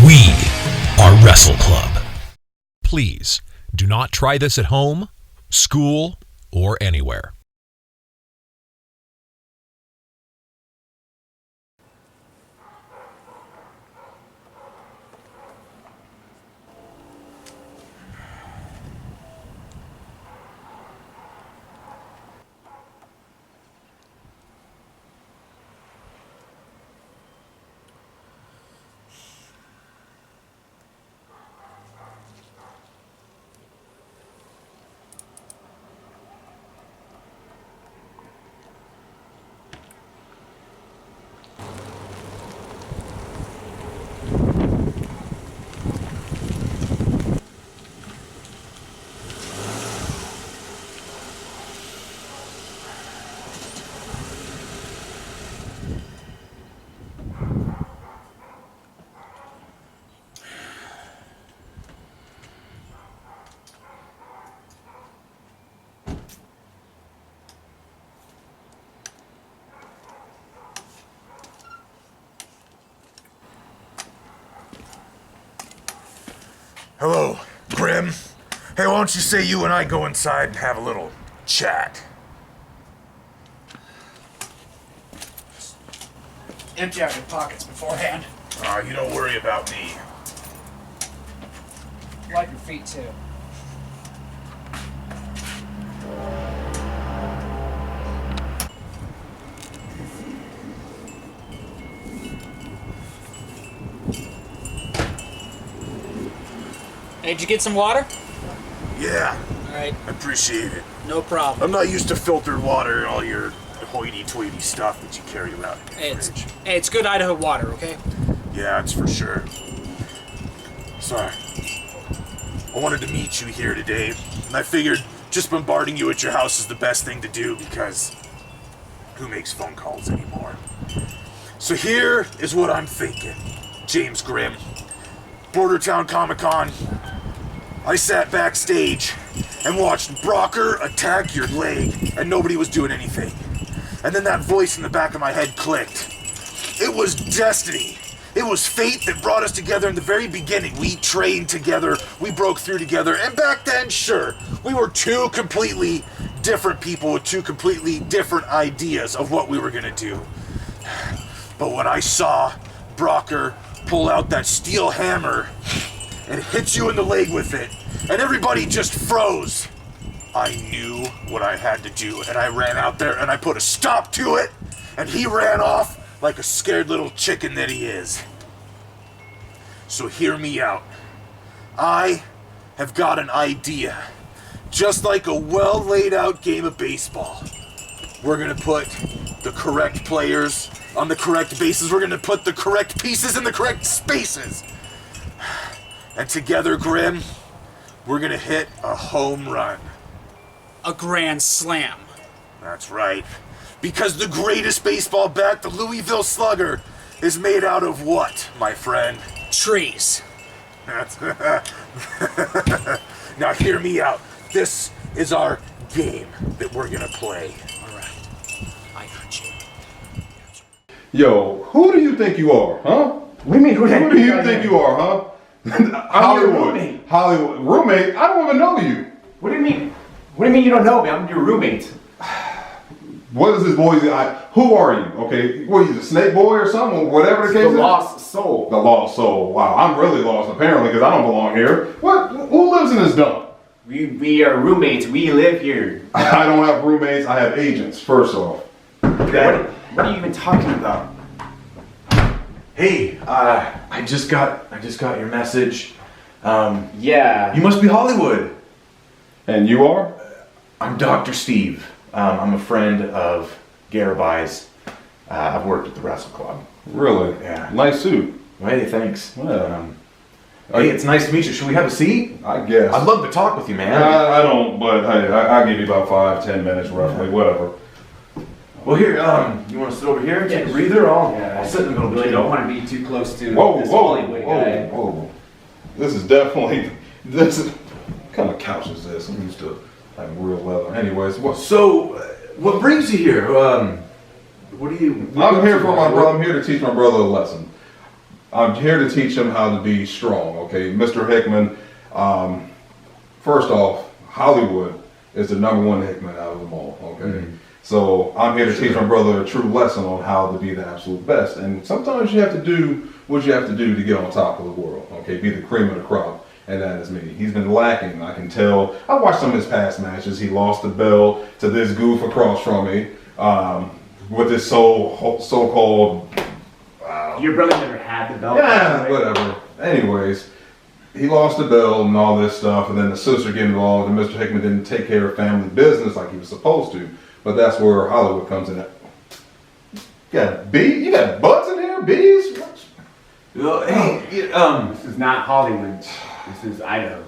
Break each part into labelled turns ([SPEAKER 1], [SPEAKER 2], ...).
[SPEAKER 1] We are Wrestle Club. Please do not try this at home, school, or anywhere.
[SPEAKER 2] Hello, Grim. Hey, why don't you say you and I go inside and have a little chat?
[SPEAKER 3] Empty out your pockets beforehand.
[SPEAKER 2] You don't worry about me.
[SPEAKER 3] Wipe your feet too. Hey, did you get some water?
[SPEAKER 2] Yeah.
[SPEAKER 3] Alright.
[SPEAKER 2] I appreciate it.
[SPEAKER 3] No problem.
[SPEAKER 2] I'm not used to filtered water and all your hoity-toity stuff that you carry around in your fridge.
[SPEAKER 3] Hey, it's good Idaho water, okay?
[SPEAKER 2] Yeah, that's for sure. Sorry. I wanted to meet you here today, and I figured just bombarding you at your house is the best thing to do because who makes phone calls anymore? So here is what I'm thinking, James Grimm. Bordertown Comic-Con, I sat backstage and watched Brokker attack your leg, and nobody was doing anything. And then that voice in the back of my head clicked. It was destiny. It was fate that brought us together in the very beginning. We trained together, we broke through together, and back then, sure, we were two completely different people with two completely different ideas of what we were gonna do. But when I saw Brokker pull out that steel hammer and hit you in the leg with it, and everybody just froze, I knew what I had to do, and I ran out there and I put a stop to it, and he ran off like a scared little chicken that he is. So hear me out. I have got an idea. Just like a well laid out game of baseball. We're gonna put the correct players on the correct bases. We're gonna put the correct pieces in the correct spaces. And together, Grim, we're gonna hit a home run.
[SPEAKER 3] A grand slam.
[SPEAKER 2] That's right. Because the greatest baseball bat, the Louisville Slugger, is made out of what, my friend?
[SPEAKER 3] Trees.
[SPEAKER 2] That's Now hear me out. This is our game that we're gonna play.
[SPEAKER 3] Alright. I got you.
[SPEAKER 4] Yo, who do you think you are, huh?
[SPEAKER 5] What do you mean?
[SPEAKER 4] Who do you think you are, huh? Hollywood.
[SPEAKER 5] Roommate.
[SPEAKER 4] Hollywood. Roommate? I don't even know you.
[SPEAKER 5] What do you mean? What do you mean you don't know me? I'm your roommate.
[SPEAKER 4] What is this boy's? Who are you? Okay, what, he's a snake boy or something? Whatever the case is.
[SPEAKER 5] The lost soul.
[SPEAKER 4] The lost soul. Wow, I'm really lost apparently because I don't belong here. What? Who lives in this dump?
[SPEAKER 5] We are roommates. We live here.
[SPEAKER 4] I don't have roommates. I have agents. First off.
[SPEAKER 5] What are you even talking about?
[SPEAKER 6] Hey, I just got your message.
[SPEAKER 5] Yeah.
[SPEAKER 6] You must be Hollywood.
[SPEAKER 4] And you are?
[SPEAKER 6] I'm Dr. Steve. I'm a friend of Garibai's. I've worked at the Wrestle Club.
[SPEAKER 4] Really?
[SPEAKER 6] Yeah.
[SPEAKER 4] Nice suit.
[SPEAKER 6] Hey, thanks.
[SPEAKER 4] Yeah.
[SPEAKER 6] Hey, it's nice to meet you. Should we have a seat?
[SPEAKER 4] I guess.
[SPEAKER 6] I'd love to talk with you, man.
[SPEAKER 4] I don't, but hey, I'll give you about 5-10 minutes roughly, whatever.
[SPEAKER 6] Well, here, you want to sit over here and take a breather? I'll sit in the middle of the
[SPEAKER 5] really
[SPEAKER 6] table.
[SPEAKER 5] don't want to be too close to
[SPEAKER 4] Whoa,
[SPEAKER 5] this
[SPEAKER 4] whoa,
[SPEAKER 5] Hollywood guy.
[SPEAKER 4] whoa. This is definitely, what kind of couch is this? I'm used to like real leather. Anyways,
[SPEAKER 6] So, what brings you here? What do you...
[SPEAKER 4] I'm here for my brother. I'm here to teach my brother a lesson. I'm here to teach him how to be strong, okay? Mr. Hickman, first off, Hollywood is the #1 Hickman out of them all, okay?
[SPEAKER 6] Mm-hmm.
[SPEAKER 4] So I'm here to teach my brother a true lesson on how to be the absolute best. And sometimes you have to do what you have to do to get on top of the world, okay? Be the cream of the crop. And that is me. He's been lacking, I can tell. I watched some of his past matches. He lost the belt to this goof across from me with this so-called...
[SPEAKER 5] Your brother never had the belt.
[SPEAKER 4] Yeah,
[SPEAKER 5] right?
[SPEAKER 4] whatever. Anyways, he lost the belt and all this stuff, and then the sister get involved, and Mr. Hickman didn't take care of family business like he was supposed to. But that's where Hollywood comes in. You got butts in here? Bees?
[SPEAKER 6] Hey,
[SPEAKER 5] This is not Hollywood. This is Idaho.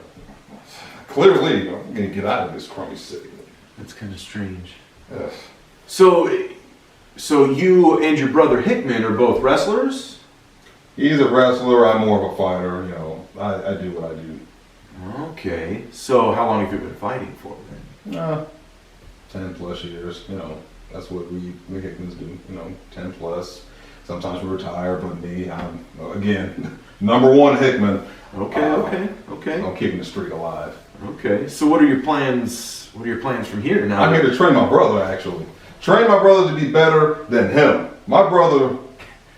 [SPEAKER 4] Clearly, I'm gonna get out of this crummy city.
[SPEAKER 6] that's kind of strange.
[SPEAKER 4] Yes.
[SPEAKER 6] So you and your brother Hickman are both wrestlers?
[SPEAKER 4] He's a wrestler. I'm more of a fighter. You know, I do what I do.
[SPEAKER 6] Okay. So how long have you been fighting for then?
[SPEAKER 4] 10 plus years. You know, that's what we Hickmans do. You know, 10 plus. Sometimes we retire, but me, I'm again #1 Hickman.
[SPEAKER 6] Okay.
[SPEAKER 4] I'm keeping the streak alive.
[SPEAKER 6] Okay. So what are your plans? What are your plans from here now?
[SPEAKER 4] I'm here to train my brother, actually. Train my brother to be better than him. My brother,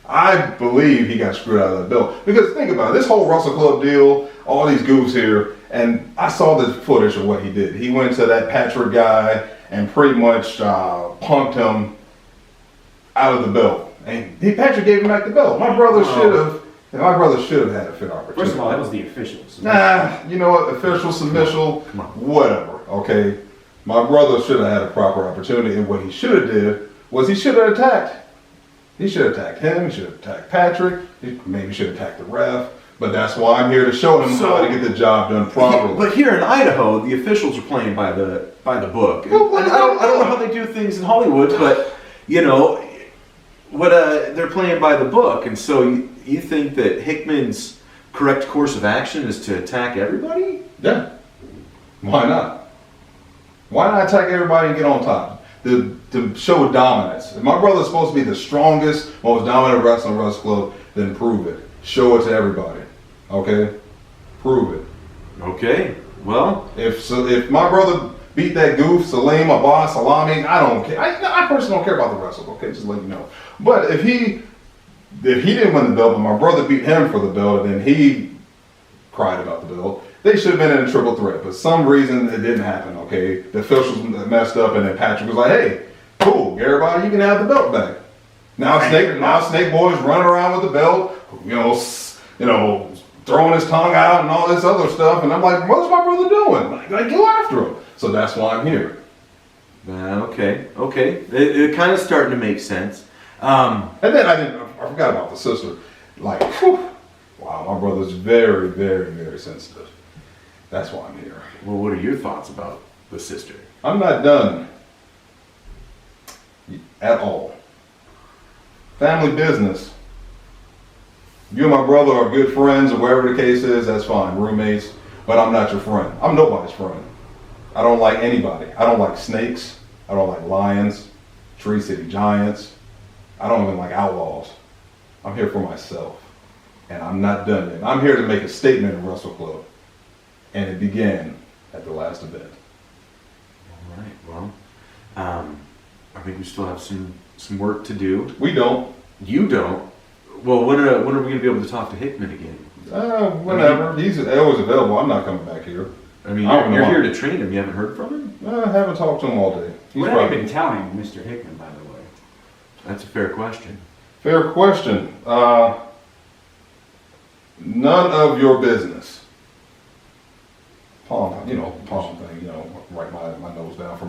[SPEAKER 4] I believe he got screwed out of that belt. Because think about it, this whole Wrestle Club deal, all these goofs here, and I saw the footage of what he did. He went to that Patrick guy and pretty much punked him out of the belt. And Patrick gave him back the belt. My brother should have had a fair opportunity.
[SPEAKER 5] First of all, that was the officials.
[SPEAKER 4] Nah, you know what? Official, submission, whatever. Okay, my brother should have had a proper opportunity, and what he should have did was he should have attacked. He should have attacked him. He should have attacked Patrick. He maybe should have attacked the ref. But that's why I'm here to show him how to get the job done properly.
[SPEAKER 6] But here in Idaho, the officials are playing by the book. And I don't know how they do things in Hollywood, but you know, they're playing by the book. And so you think that Hickman's correct course of action is to attack everybody?
[SPEAKER 4] Yeah. Why not? Why not attack everybody and get on top? To show dominance. If my brother's supposed to be the strongest, most dominant wrestler in Wrestle Club, then prove it. Show it to everybody. Okay? Prove it.
[SPEAKER 6] Okay. Well,
[SPEAKER 4] If my brother beat that goof, Salim, Abbas, Salami, I don't care. I personally don't care about the wrestle, okay? Just let you know. But if he didn't win the belt, but my brother beat him for the belt, and then he cried about the belt, they should have been in a triple threat. But some reason it didn't happen, okay? The officials messed up, and then Patrick was like, hey, cool, Garibai, you can have the belt back. Now Snake Boy's running around with the belt, you know, throwing his tongue out and all this other stuff. And I'm like, what's my brother doing? Like go after him. So that's why I'm here.
[SPEAKER 6] okay. It kind of starting to make sense.
[SPEAKER 4] And then I forgot about the sister. Like, whew, wow, my brother's very, very, very sensitive. That's why I'm here.
[SPEAKER 6] Well, what are your thoughts about the sister?
[SPEAKER 4] I'm not done at all. Family business. You and my brother are good friends, or whatever the case is, that's fine, roommates, but I'm not your friend. I'm nobody's friend. I don't like anybody. I don't like snakes. I don't like lions, Tree City Giants. I don't even like outlaws. I'm here for myself, and I'm not done yet. I'm here to make a statement in Wrestle Club, and it began at the last event.
[SPEAKER 6] All right. Well, are think we still have some work to do.
[SPEAKER 4] We don't.
[SPEAKER 6] You don't. Well, when are we going to be able to talk to Hickman again?
[SPEAKER 4] Whenever. He's always available. I'm not coming back here.
[SPEAKER 6] I mean,
[SPEAKER 4] I don't
[SPEAKER 6] you're
[SPEAKER 4] know.
[SPEAKER 6] here to train him. You haven't heard from him?
[SPEAKER 4] I haven't talked to him all day.
[SPEAKER 5] What have you been telling Mr. Hickman, by the way?
[SPEAKER 6] That's a fair question.
[SPEAKER 4] Fair question. None of your business. Palm thing, write my nose down for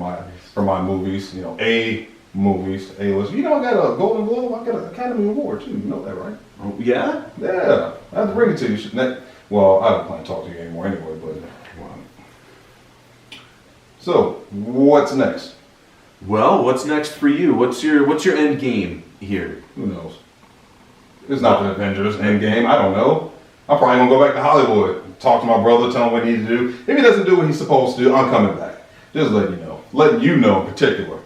[SPEAKER 4] my movies, A movies, A-list. I got a Golden Globe, I got an Academy Award too, you know that, right?
[SPEAKER 6] Oh, yeah?
[SPEAKER 4] Yeah, I have to bring it to you. Well, I don't plan to talk to you anymore anyway, but. So, what's next?
[SPEAKER 6] Well, what's next for you? What's your end game here?
[SPEAKER 4] Who knows? It's not the Avengers Endgame. I don't know. I'm probably gonna go back to Hollywood, talk to my brother, tell him what he needs to do. If he doesn't do what he's supposed to do, I'm coming back. Just letting you know in particular.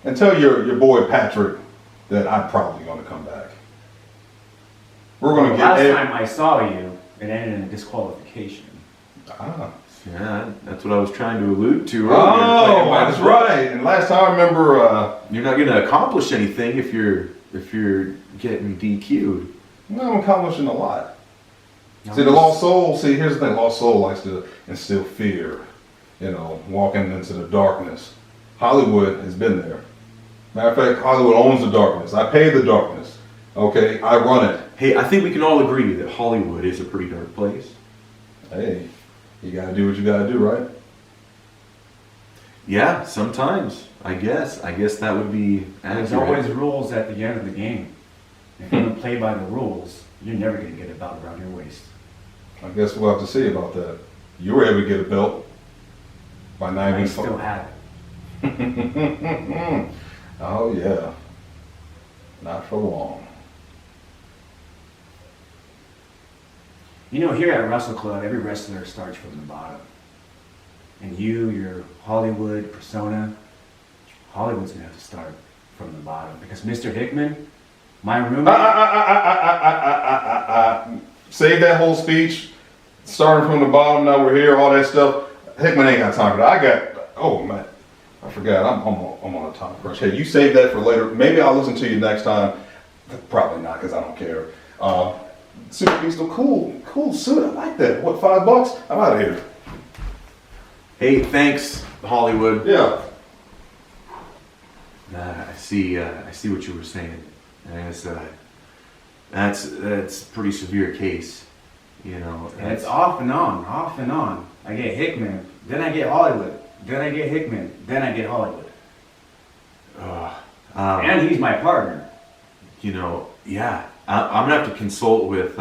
[SPEAKER 4] And tell your boy Patrick that I'm probably gonna come back. We're gonna get
[SPEAKER 5] Last time I saw you, it ended in a disqualification.
[SPEAKER 6] Yeah, that's what I was trying to allude to earlier.
[SPEAKER 4] Oh, that's right. And last time I remember,
[SPEAKER 6] you're not gonna accomplish anything if you're getting DQ'd.
[SPEAKER 4] well, I'm accomplishing a lot. See, the lost soul, here's the thing, lost soul likes to instill fear, walking into the darkness. Hollywood has been there. Matter of fact, Hollywood owns the darkness. I pay the darkness, okay? I run it.
[SPEAKER 6] Hey, I think we can all agree that Hollywood is a pretty dark place.
[SPEAKER 4] Hey, you gotta do what you gotta do, right?
[SPEAKER 6] Yeah, sometimes, I guess. I guess that would be accurate.
[SPEAKER 5] There's always rules at the end of the game. If you don't play by the rules, you're never going to get a belt around your waist.
[SPEAKER 4] I guess we'll have to see about that. You were able to get a belt by not
[SPEAKER 5] I
[SPEAKER 4] even
[SPEAKER 5] still have it.
[SPEAKER 4] Oh, yeah. Not for long.
[SPEAKER 5] Here at Wrestle Club, every wrestler starts from the bottom. And your Hollywood persona, Hollywood's going to have to start from the bottom. Because Mr. Hickman, my roommate...
[SPEAKER 4] Save that whole speech. Starting from the bottom, now we're here, all that stuff. Hickman ain't got time for that. Oh, man. I forgot. I'm on a time crunch. Hey, you save that for later. Maybe I'll listen to you next time. Probably not, because I don't care. Super Beast, cool suit. I like that. What, $5? I'm out of here.
[SPEAKER 6] Hey, thanks, Hollywood.
[SPEAKER 4] Yeah.
[SPEAKER 6] I see what you were saying. I guess that's a pretty severe case.
[SPEAKER 5] And it's off and on. I get Hickman, then I get Hollywood, then I get Hickman, then I get Hollywood. And he's my partner.
[SPEAKER 6] Yeah. I'm gonna have to consult with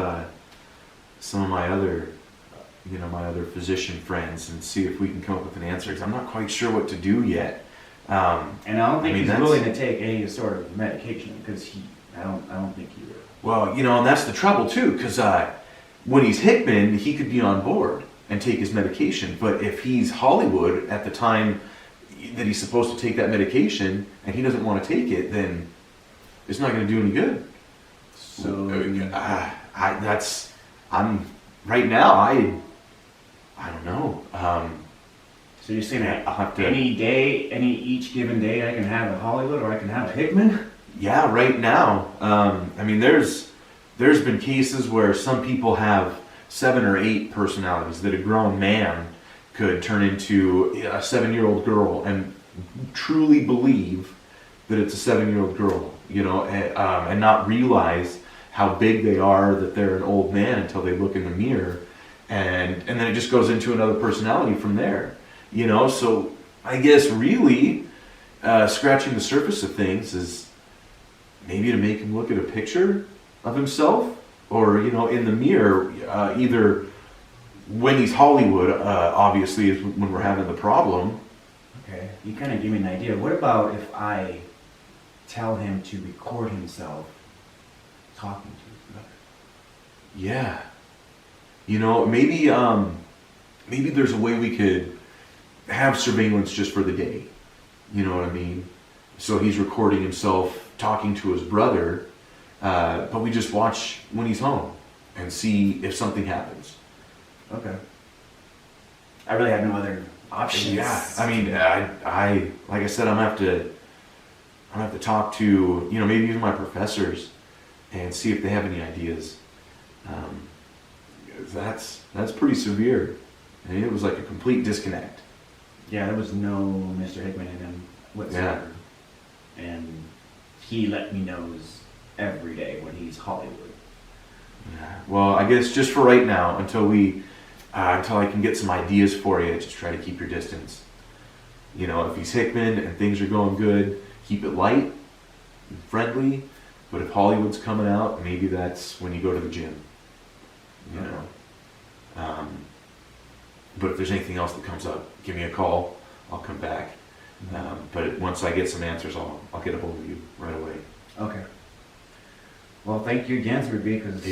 [SPEAKER 6] some of my other physician friends and see if we can come up with an answer. Because I'm not quite sure what to do yet.
[SPEAKER 5] And I don't think he's willing to take any sort of medication because I don't think he will.
[SPEAKER 6] Well, and that's the trouble too, because when he's Hickman, he could be on board and take his medication. But if he's Hollywood at the time that he's supposed to take that medication and he doesn't want to take it, then it's not going to do any good. So I'm right now. I don't know.
[SPEAKER 5] So you're saying that each given day, I can have a Hollywood or I can have a Hickman?
[SPEAKER 6] Yeah, right now. There's been cases where some people have 7 or 8 personalities that a grown man could turn into a 7-year-old girl and truly believe that it's a 7-year-old girl, and not realize how big they are, that they're an old man until they look in the mirror, and then it just goes into another personality from there, So I guess really scratching the surface of things is maybe to make him look at a picture of himself, or in the mirror, either when he's Hollywood, obviously is when we're having the problem.
[SPEAKER 5] Okay, you kind of give me an idea. What about if I tell him to record himself talking to his brother?
[SPEAKER 6] Yeah. Maybe there's a way we could have surveillance just for the day. You know what I mean? So he's recording himself talking to his brother, but we just watch when he's home and see if something happens.
[SPEAKER 5] Okay. I really have no other options.
[SPEAKER 6] Yeah. I mean, I like I said, I'm gonna have to I'm gonna have to talk to, maybe even my professors and see if they have any ideas. That's pretty severe. I mean, it was like a complete disconnect.
[SPEAKER 5] Yeah, there was no Mr. Hickman in him whatsoever.
[SPEAKER 6] Yeah.
[SPEAKER 5] And he let me know every day when he's Hollywood.
[SPEAKER 6] Yeah. Well, I guess just for right now, until I can get some ideas for you, just try to keep your distance. If he's Hickman and things are going good, keep it light and friendly. But if Hollywood's coming out, maybe that's when you go to the gym. But if there's anything else that comes up, give me a call. I'll come back. But once I get some answers, I'll get a hold of you right away.
[SPEAKER 5] Okay. Well, thank you again, 3B, because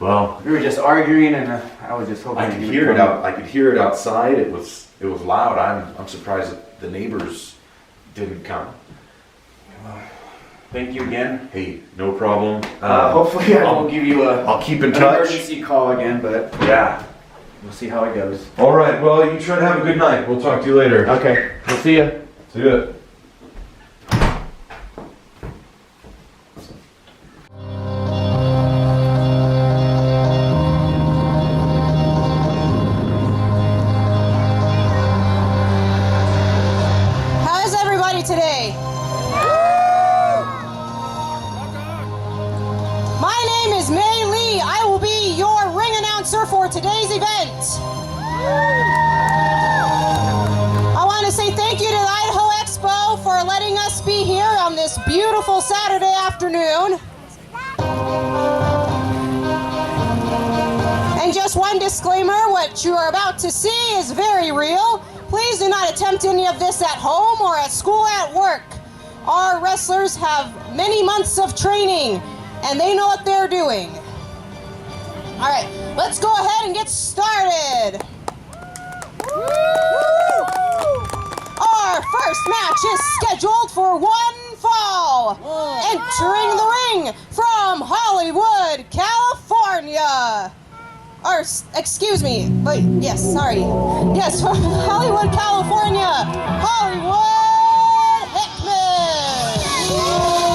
[SPEAKER 6] Well,
[SPEAKER 5] we were just arguing, and I was just hoping
[SPEAKER 6] I could hear it out. I could hear it outside. It was loud. I'm surprised that the neighbors didn't come.
[SPEAKER 5] Thank you again.
[SPEAKER 6] Hey, no problem.
[SPEAKER 5] Hopefully, I won't give you
[SPEAKER 6] I'll keep in
[SPEAKER 5] an
[SPEAKER 6] touch.
[SPEAKER 5] emergency call again, but
[SPEAKER 6] Yeah.
[SPEAKER 5] we'll see how it goes.
[SPEAKER 6] All right. Well, you try to have a good night. We'll talk to you later.
[SPEAKER 5] Okay. We'll see ya.
[SPEAKER 6] See ya.
[SPEAKER 7] How's everybody today? My name is May Lee. I will be your ring announcer for today's event. I want to say thank you to the Idaho Expo for letting us be here on this beautiful Saturday afternoon. And just one disclaimer, what you are about to see is very real. Please do not attempt any of this at home or at school, at work. Our wrestlers have many months of training, and they know what they're doing. All right, let's go ahead and get started. Our first match is scheduled for one fall. Entering the ring from Hollywood, California. Or, excuse me, wait, yes, sorry. Yes, from Hollywood, California, Hollywood Hickman.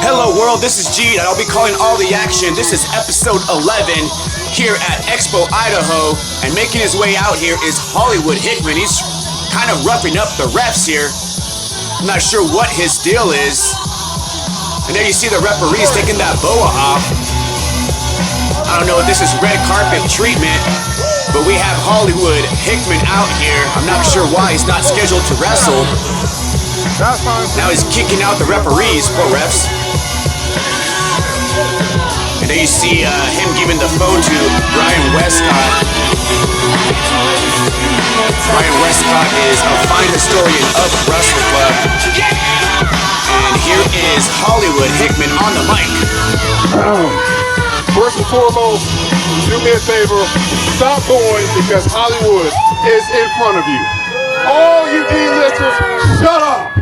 [SPEAKER 3] Hello world, this is G, and I'll be calling all the action. This is episode 11 here at Expo, Idaho, and making his way out here is Hollywood Hickman. He's kind of roughing up the refs here. I'm not sure what his deal is. And there you see the referees taking that boa off. I don't know if this is red carpet treatment, but we have Hollywood Hickman out here. I'm not sure why he's not scheduled to wrestle. Now he's kicking out the referees, poor refs. And there you see him giving the phone to Brian Westcott. Brian Westcott is a fine historian of Wrestle Club. And here is Hollywood Hickman on the mic.
[SPEAKER 8] First and foremost, do me a favor, stop going because Hollywood is in front of you. All you D-listers, shut up!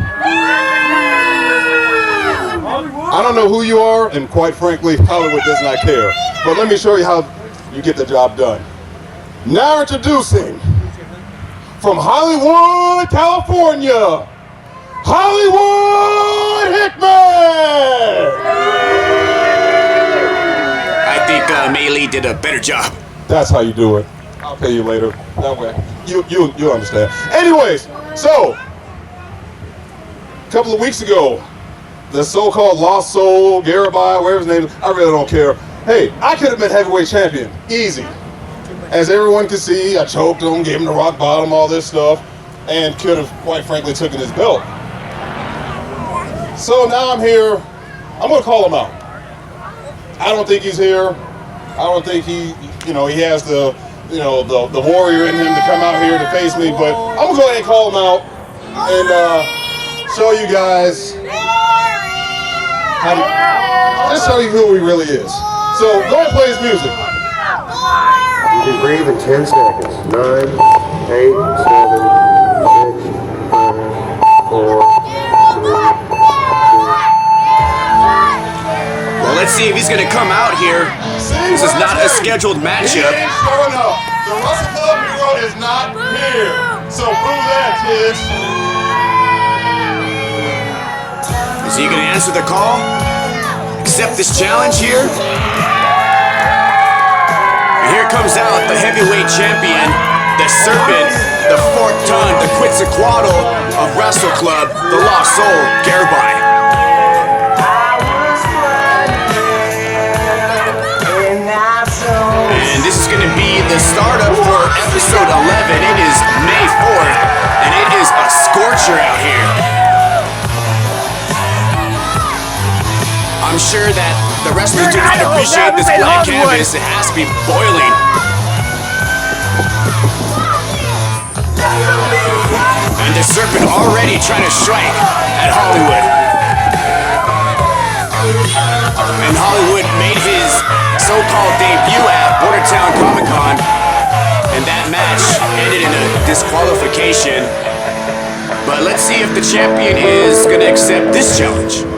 [SPEAKER 8] I don't know who you are, and quite frankly, Hollywood does not care. But let me show you how you get the job done. Now introducing, from Hollywood, California, Hollywood Hickman!
[SPEAKER 3] I think Maylee did a better job.
[SPEAKER 8] That's how you do it. I'll pay you later. That way. You understand. Anyways, so a couple of weeks ago, the so-called Lost Soul, Garibai, whatever his name is, I really don't care. Hey, I could have been heavyweight champion. Easy. As everyone can see, I choked him, gave him the rock bottom, all this stuff, and could have, quite frankly, taken his belt. So now I'm here. I'm going to call him out. I don't think he's here. I don't think he has the warrior in him to come out here to face me, but I'm gonna go ahead and call him out and show you guys just show you who he really is. So go and play his music.
[SPEAKER 9] You can breathe in 10 seconds. 9, 8, 7, 6, 5, 4, 3,
[SPEAKER 3] Let's see if he's going to come out here. This is not a scheduled matchup.
[SPEAKER 8] He ain't showing up. The Wrestle Club hero is not here. So prove that, kids.
[SPEAKER 3] You So you gonna answer the call? Accept this challenge here? And here comes out the heavyweight champion, the Serpent, the Forked Tongue, the Quetzalcoatl of Wrestle Club, the Lost Soul, Garibai. And this is going to be the startup for episode 11. It is May 4th, and it is a scorcher out here. I'm sure that the wrestlers do not appreciate this blank canvas. It has to be boiling. And the Serpent already trying to strike at Hollywood. And Hollywood made his so-called debut at Bordertown Comic-Con, and that match ended in a disqualification. But let's see if the champion is gonna accept this challenge.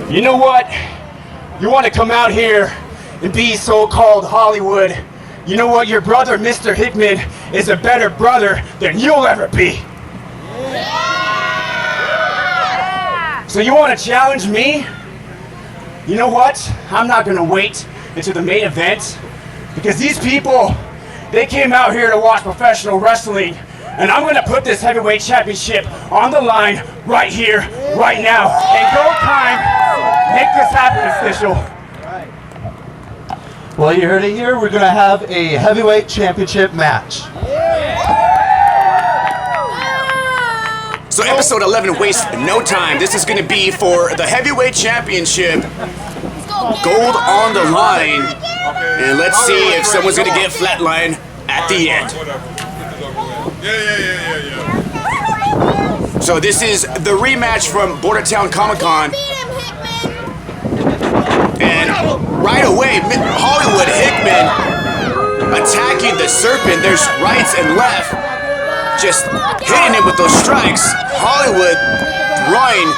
[SPEAKER 10] You know what? You want to come out here and be so-called Hollywood. You know what? Your brother, Mr. Hickman, is a better brother than you'll ever be. So you want to challenge me? You know what? I'm not going to wait until the main event, because these people, they came out here to watch professional wrestling, and I'm going to put this heavyweight championship on the line right here, right now. And go time. Make this happen, official.
[SPEAKER 11] Well, you heard it here. We're going to have a heavyweight championship match.
[SPEAKER 3] So episode 11 wastes no time. This is going to be for the heavyweight championship. Gold on the line. And let's see if someone's going to get flatline at the end. So this is the rematch from Bordertown Comic-Con. And right away, Hollywood Hickman attacking the Serpent. There's rights and left, just hitting him with those strikes. Hollywood throwing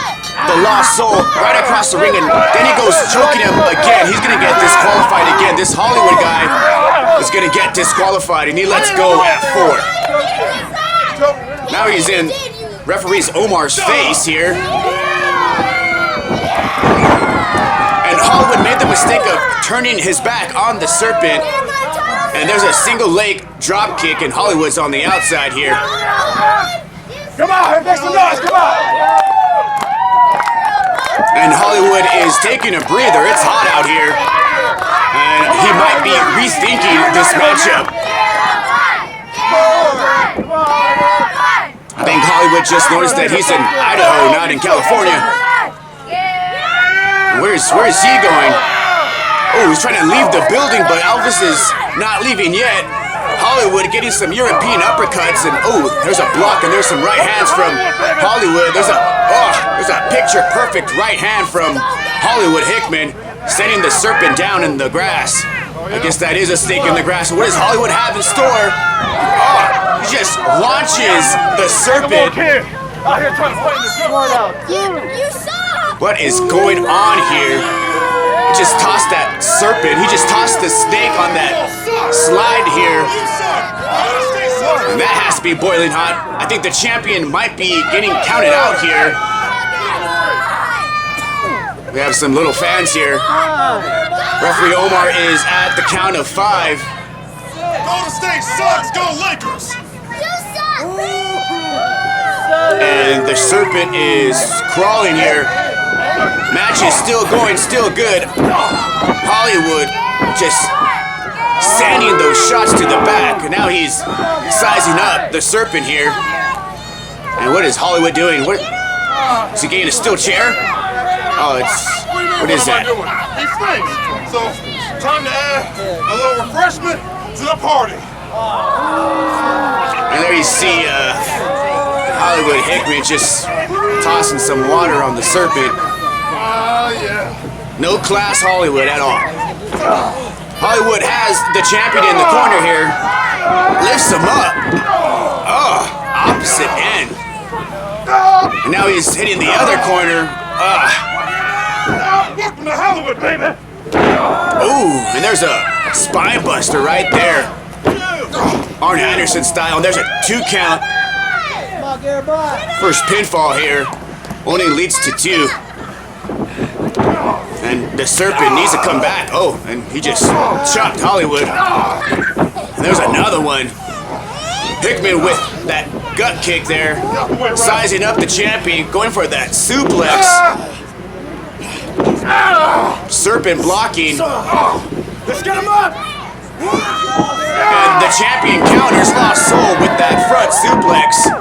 [SPEAKER 3] the Lost Soul right across the ring, and then he goes choking him again. He's gonna get disqualified again. This Hollywood guy is gonna get disqualified, and he lets go at 4. Now he's in referee Omar's face here. And Hollywood made the mistake of turning his back on the Serpent. And there's a single leg drop kick, and Hollywood's on the outside here.
[SPEAKER 10] Come on, make some noise, come on!
[SPEAKER 3] And Hollywood is taking a breather. It's hot out here. And he might be rethinking this matchup. I think Hollywood just noticed that he's in Idaho, not in California. Where's he going? Oh, he's trying to leave the building, but Elvis is not leaving yet. Hollywood getting some European uppercuts, and oh, there's a block, and there's some right hands from Hollywood. There's a picture-perfect right hand from Hollywood Hickman, sending the Serpent down in the grass. I guess that is a stake in the grass. What does Hollywood have in store? Oh, he just launches the Serpent. What is going on here? He just tossed that Serpent. He just tossed the snake on that slide here. And that has to be boiling hot. I think the champion might be getting counted out here. We have some little fans here. Referee Omar is at the count of 5.
[SPEAKER 8] Golden State sucks, go Lakers!
[SPEAKER 3] And the Serpent is crawling here. Match is still going, still good. Hollywood just sending those shots to the back. And now he's sizing up the Serpent here. And what is Hollywood doing? What is he getting, a steel chair? Oh, what is that?
[SPEAKER 8] He stinks. So, time to add a little refreshment to the party.
[SPEAKER 3] And there you see Hollywood Hickman just tossing some water on the Serpent. No class Hollywood at all. Hollywood has the champion in the corner here. Lifts him up. Oh, opposite end. And now he's hitting the other corner.
[SPEAKER 8] Welcome to Hollywood, baby.
[SPEAKER 3] Ooh, and there's a spine buster right there. Arn Anderson style. And there's a 2 count. First pinfall here. Only leads to 2. And the Serpent needs to come back. Oh, and he just chopped Hollywood. And there's another one. Hickman with that gut kick there, sizing up the champion, going for that suplex. Serpent blocking.
[SPEAKER 10] Let's get him up!
[SPEAKER 3] And the champion counters Lost Soul with that front suplex.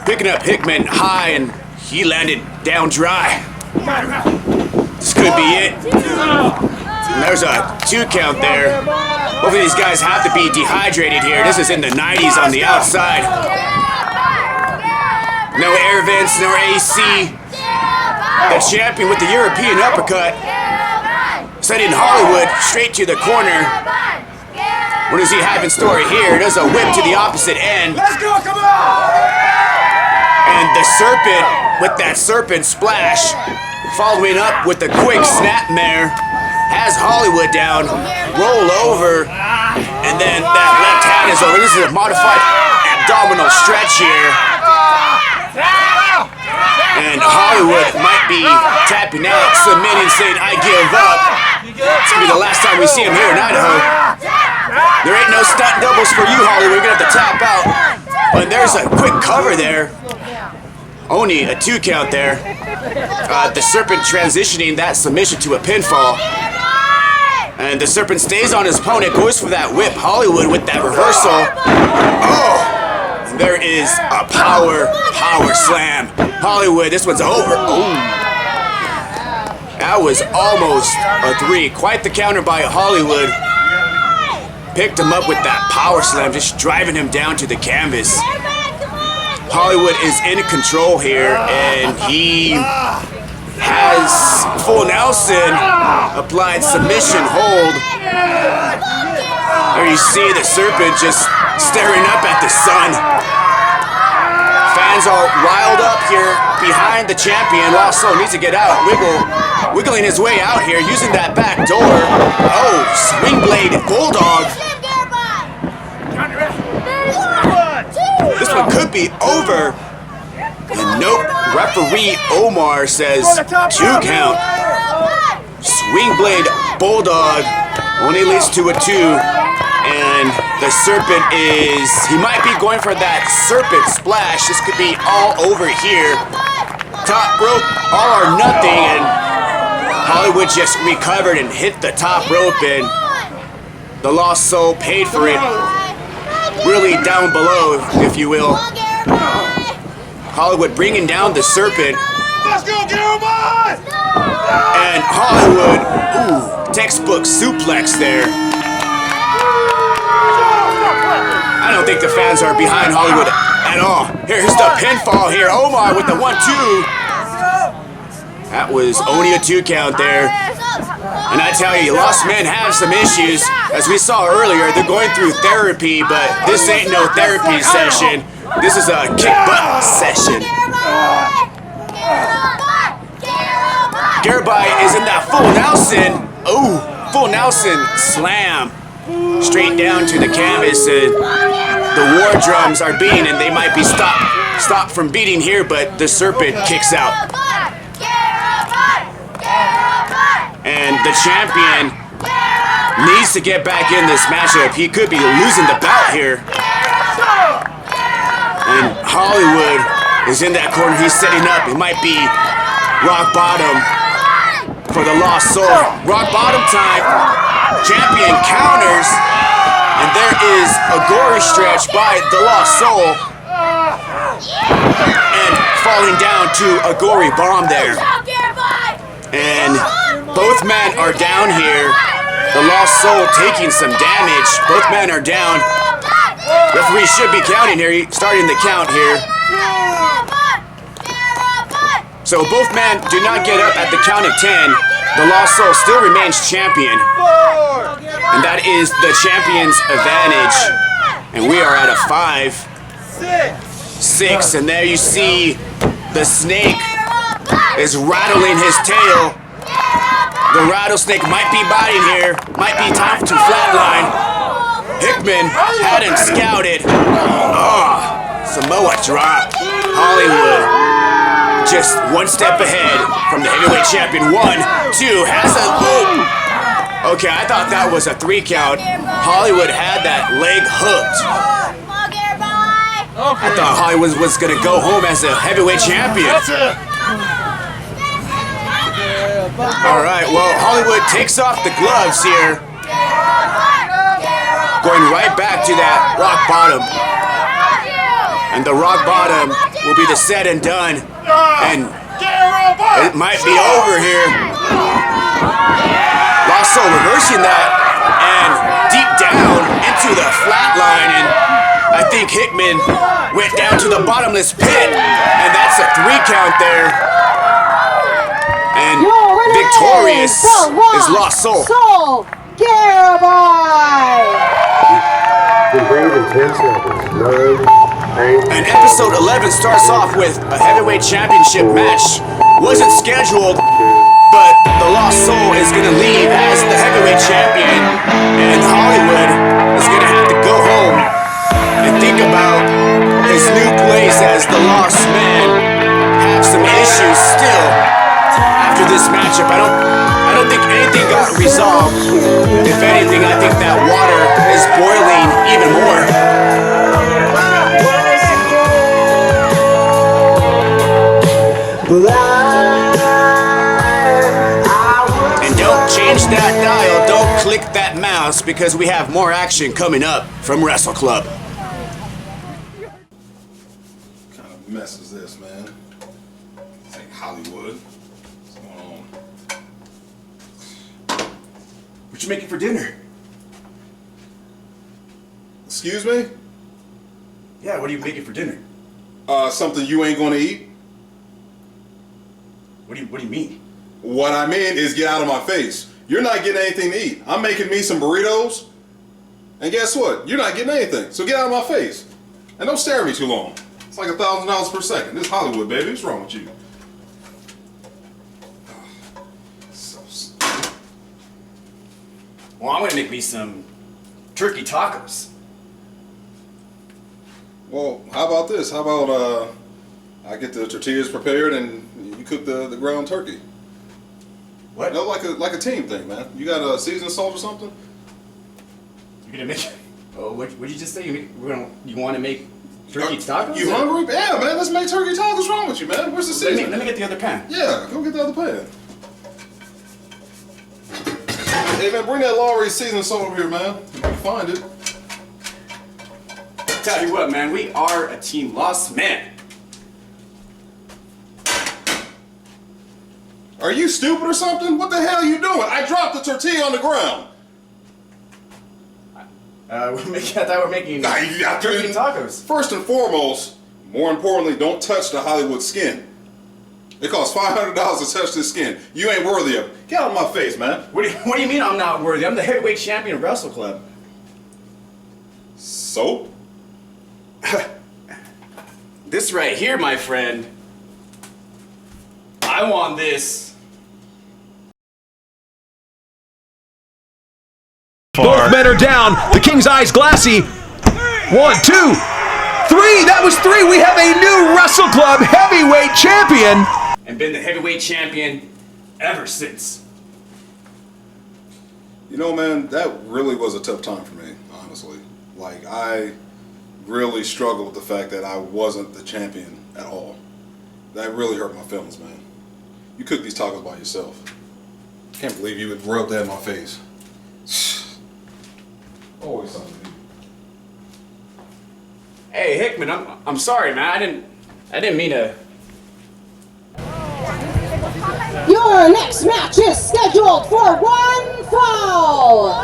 [SPEAKER 3] Picking up Hickman high, and he landed down dry. This could be it. And there's a 2 count there. Both of these guys have to be dehydrated here. This is in the 90s on the outside. No air vents, no AC. The champion with the European uppercut. Sending Hollywood straight to the corner. What does he have in store here? Does a whip to the opposite end.
[SPEAKER 10] Let's go, come on!
[SPEAKER 3] And the Serpent with that Serpent splash. Following up with the quick snapmare. Has Hollywood down. Roll over. And then that left hand is over. This is a modified abdominal stretch here. And Hollywood might be tapping out, submitting, saying, I give up. It's gonna be the last time we see him here in Idaho. There ain't no stunt doubles for you, Hollywood. You're gonna have to tap out. But there's a quick cover there. Only a 2 count there. The Serpent transitioning that submission to a pinfall. And the Serpent stays on his opponent, goes for that whip. Hollywood with that reversal. Oh! There is a power slam. Hollywood, this one's over. Oh. That was almost a 3. Quite the counter by Hollywood. Picked him up with that power slam, just driving him down to the canvas. Hollywood is in control here, and he has full Nelson applied submission hold. There you see the Serpent just staring up at the sun. Fans are riled up here behind the champion. Lost Soul needs to get out. Wiggling his way out here, using that back door. Oh, swing blade bulldog. This one could be over. And nope, referee Omar says 2 count. Swing blade bulldog only leads to a 2. And the Serpent he might be going for that Serpent splash. This could be all over here. Top rope, all or nothing. And Hollywood just recovered and hit the top rope, and the Lost Soul paid for it. Really down below, if you will. Hollywood bringing down the Serpent.
[SPEAKER 10] Let's go, Garibai!
[SPEAKER 3] And Hollywood, ooh, textbook suplex there. I don't think the fans are behind Hollywood at all. Here's the pinfall here. Omar with the 1-2. That was only a 2 count there. And I tell you, Lost Men have some issues. As we saw earlier, they're going through therapy, but this ain't no therapy session. This is a kick butt session. Garibai is in that full Nelson. Oh, full Nelson slam. Straight down to the canvas. And the war drums are beating, and they might be stopped from beating here, but the Serpent kicks out. And the champion needs to get back in this matchup. He could be losing the bout here. And Hollywood is in that corner. He's setting up. It might be rock bottom for the Lost Soul. Rock bottom time. Champion counters. And there is a gory stretch by the Lost Soul. And falling down to a gory bomb there. And both men are down here. The Lost Soul taking some damage. Both men are down. Referee should be counting here. Starting the count here. So both men do not get up at the count of 10. The Lost Soul still remains champion. And that is the champion's advantage. And we are at a 5. 6. And there you see the snake is rattling his tail. The rattlesnake might be biting here. Might be time to flatline. Hickman had him scouted. Oh, Samoa drop. Hollywood just one step ahead from the heavyweight champion. 1, 2, has a... Oh. Okay, I thought that was a 3 count. Hollywood had that leg hooked. I thought Hollywood was going to go home as a heavyweight champion. All right, well, Hollywood takes off the gloves here. Going right back to that rock bottom. And the rock bottom will be the said and done. And it might be over here. Lost Soul reversing that. And deep down into the flat line. And I think Hickman went down to the bottomless pit. And that's a 3 count there. And victorious is Lost Soul.
[SPEAKER 7] Garibai!
[SPEAKER 9] Breathe in 10 seconds. 9, 8.
[SPEAKER 3] And episode 11 starts off with a heavyweight championship match. Wasn't scheduled, but the Lost Soul is going to leave as the heavyweight champion. And Hollywood is going to have to go home and think about his new place as the Lost Man. Have some issues still after this matchup. I don't think anything got resolved. If anything, I think that water is boiling even more. And don't change that dial, don't click that mouse, because we have more action coming up from Wrestle Club.
[SPEAKER 4] What kind of mess is this, man? This ain't Hollywood. What's going on?
[SPEAKER 3] What you making for dinner?
[SPEAKER 4] Excuse me?
[SPEAKER 3] Yeah, what are you making for dinner?
[SPEAKER 4] Something you ain't gonna eat?
[SPEAKER 3] What do you mean?
[SPEAKER 4] What I mean is get out of my face. You're not getting anything to eat. I'm making me some burritos. And guess what? You're not getting anything. So get out of my face. And don't stare at me too long. It's like $1,000 per second. This is Hollywood, baby. What's wrong with you?
[SPEAKER 3] Well, I'm gonna make me some turkey tacos.
[SPEAKER 4] Well, how about this? How about I get the tortillas prepared and you cook the ground turkey?
[SPEAKER 3] What?
[SPEAKER 4] No, like a team thing, man. You got a seasoned salt or something?
[SPEAKER 3] You're gonna make? Oh, what did you just say? You want to make turkey tacos?
[SPEAKER 4] You hungry? Yeah, man. Let's make turkey tacos. What's wrong with you, man? Where's the seasoning?
[SPEAKER 3] Let me get the other pan.
[SPEAKER 4] Yeah, go get the other pan. Hey, man, bring that Lowry seasoned salt over here, man. If you can find it.
[SPEAKER 3] Tell you what, man, we are a team Lost Man.
[SPEAKER 4] Are you stupid or something? What the hell are you doing? I dropped the tortilla on the ground.
[SPEAKER 3] I thought we're making turkey tacos.
[SPEAKER 4] First and foremost, more importantly, don't touch the Hollywood skin. It costs $500 to touch this skin. You ain't worthy of it. Get out of my face, man.
[SPEAKER 3] What do you mean I'm not worthy? I'm the heavyweight champion of Wrestle Club.
[SPEAKER 4] So?
[SPEAKER 3] This right here, my friend. I want this.
[SPEAKER 1] Both men are down. The King's eyes glassy. 1, 2, 3. That was 3. We have a new Wrestle Club heavyweight champion.
[SPEAKER 3] And been the heavyweight champion ever since.
[SPEAKER 4] You know, man, that really was a tough time for me, honestly. Like, I really struggled with the fact that I wasn't the champion at all. That really hurt my feelings, man. You cooked these tacos by yourself. Can't believe you would rub that in my face. Always something to do.
[SPEAKER 3] Hey, Hickman, I'm sorry, man. I didn't mean to.
[SPEAKER 7] Your next match is scheduled for 1 fall.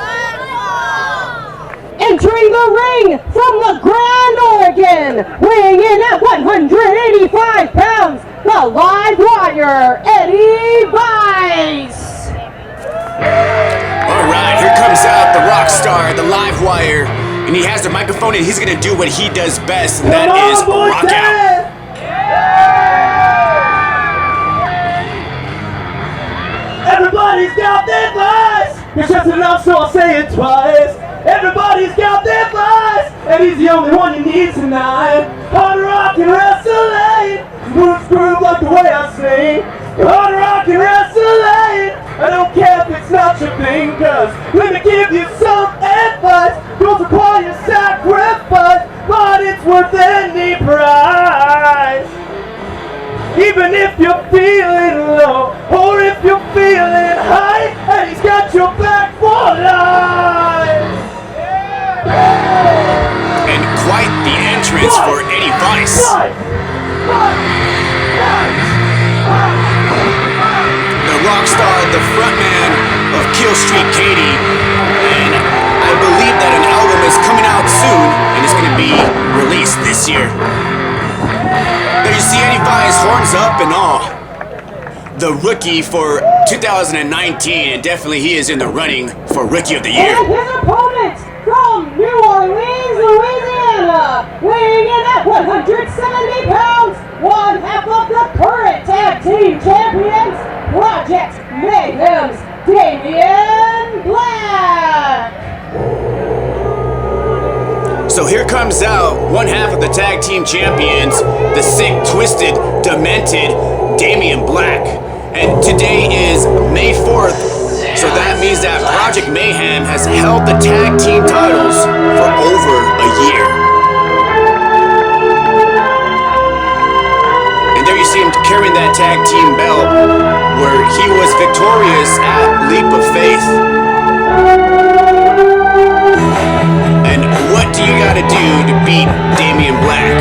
[SPEAKER 7] Entering the ring from the Grand Oregon, weighing in at 185 pounds, the Livewire, Eddie Vice.
[SPEAKER 3] All right, here comes out the rock star, the Livewire, and he has the microphone, and he's gonna do what he does best, and that is rock out.
[SPEAKER 12] Everybody's got their voice. It's just enough, so I'll say it twice. Everybody's got their voice, and he's the only one you need tonight. Hard rock and wrestling, moves groove like the way I cause let me give you some advice. Don't require sacrifice, but it's worth any price. Even if you're feeling low, or if you're feeling high, and he's got your back for life.
[SPEAKER 3] And quite the entrance for Eddie Vice. The rock star, the frontman of Kill Street Katie, and I believe that an album is coming out soon and it's going to be released this year. There you see Eddie Vice, horns up and all. The rookie for 2019, and definitely he is in the running for Rookie of the Year.
[SPEAKER 7] And his opponent from New Orleans, Louisiana, weighing in at 170 pounds, one half of the current tag team champions, Project Mayhem's Damien Black.
[SPEAKER 3] So here comes out one half of the tag team champions, the sick, twisted, demented Damien Black. And today is May 4th, so that means that Project Mayhem has held the tag team titles for over a year. And there you see him carrying that tag team belt, where he was victorious at Leap of Faith. And what do you gotta do to beat Damien Black?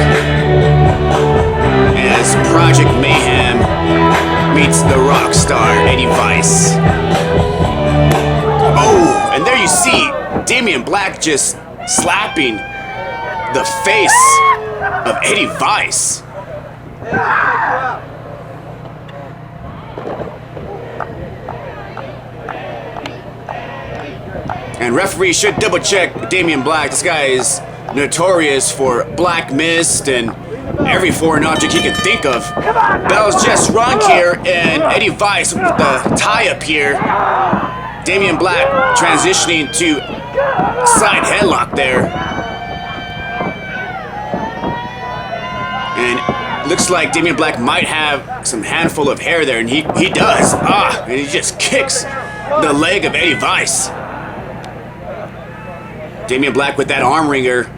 [SPEAKER 3] As Project Mayhem meets the rock star Eddie Vice. Oh, and there you see Damien Black just slapping the face of Eddie Vice. And referee should double check Damien Black. This guy is notorious for black mist and every foreign object he can think of. Bell's just rung here, and Eddie Vice with the tie-up here. Damien Black transitioning to side headlock there. And looks like Damien Black might have some handful of hair there, and he does. And he just kicks the leg of Eddie Vice. Damien Black with that arm wringer,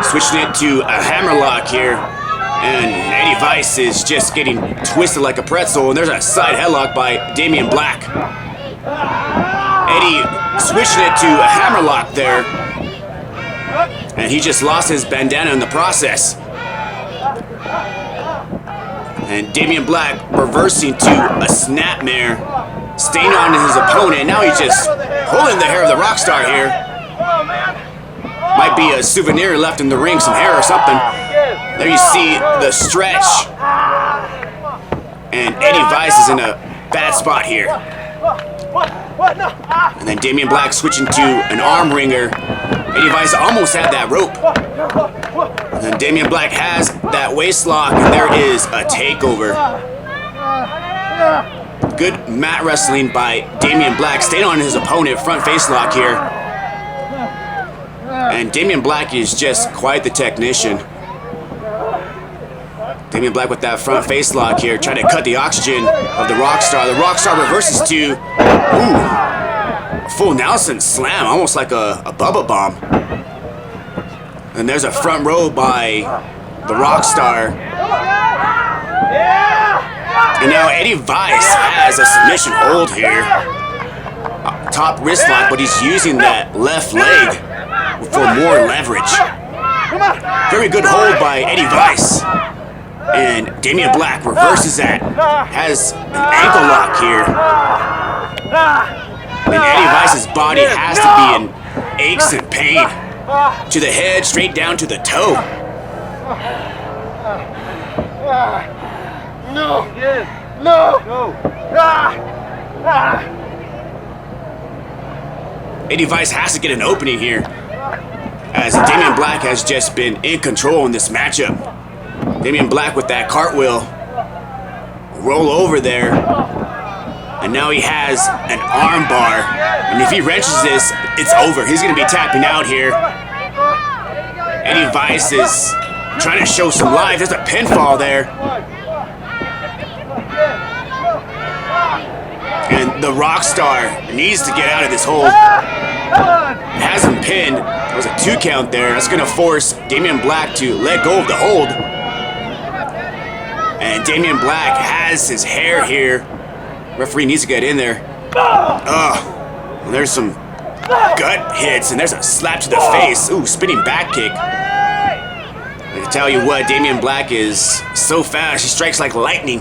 [SPEAKER 3] switching it to a hammerlock here, and Eddie Vice is just getting twisted like a pretzel, and there's a side headlock by Damien Black. Eddie switching it to a hammerlock there, and he just lost his bandana in the process. And Damien Black reversing to a snapmare, staying on his opponent. Now he's just holding the hair of the rock star here. Might be a souvenir left in the ring, some hair or something. There you see the stretch. And Eddie Vice is in a bad spot here. And then Damien Black switching to an arm wringer. Eddie Vice almost had that rope. And then Damien Black has that waist lock, and there is a takeover. Good mat wrestling by Damien Black, staying on his opponent, front face lock here. And Damien Black is just quite the technician. Damien Black with that front face lock here, trying to cut the oxygen of the Rockstar. The Rockstar reverses to, a full Nelson slam, almost like a Bubba Bomb. And there's a front row by the Rockstar. And now Eddie Vice has a submission hold here. Top wrist lock, but he's using that left leg for more leverage. Very good hold by Eddie Vice. And Damien Black reverses that. Has an ankle lock here. And Eddie Vice's body has to be in aches and pain. To the head, straight down to the toe.
[SPEAKER 12] No! No!
[SPEAKER 3] Eddie Vice has to get an opening here, as Damien Black has just been in control in this matchup. Damien Black with that cartwheel, roll over there, and now he has an arm bar, and if he wrenches this, it's over. He's going to be tapping out here. Eddie Vice is trying to show some life. There's a pinfall there. And the rock star needs to get out of this hold. It has him pinned. There was a 2 count there. That's going to force Damien Black to let go of the hold. And Damien Black has his hair here. Referee needs to get in there. And there's some gut hits, and there's a slap to the face. Ooh, spinning back kick. I can tell you what, Damien Black is so fast. He strikes like lightning.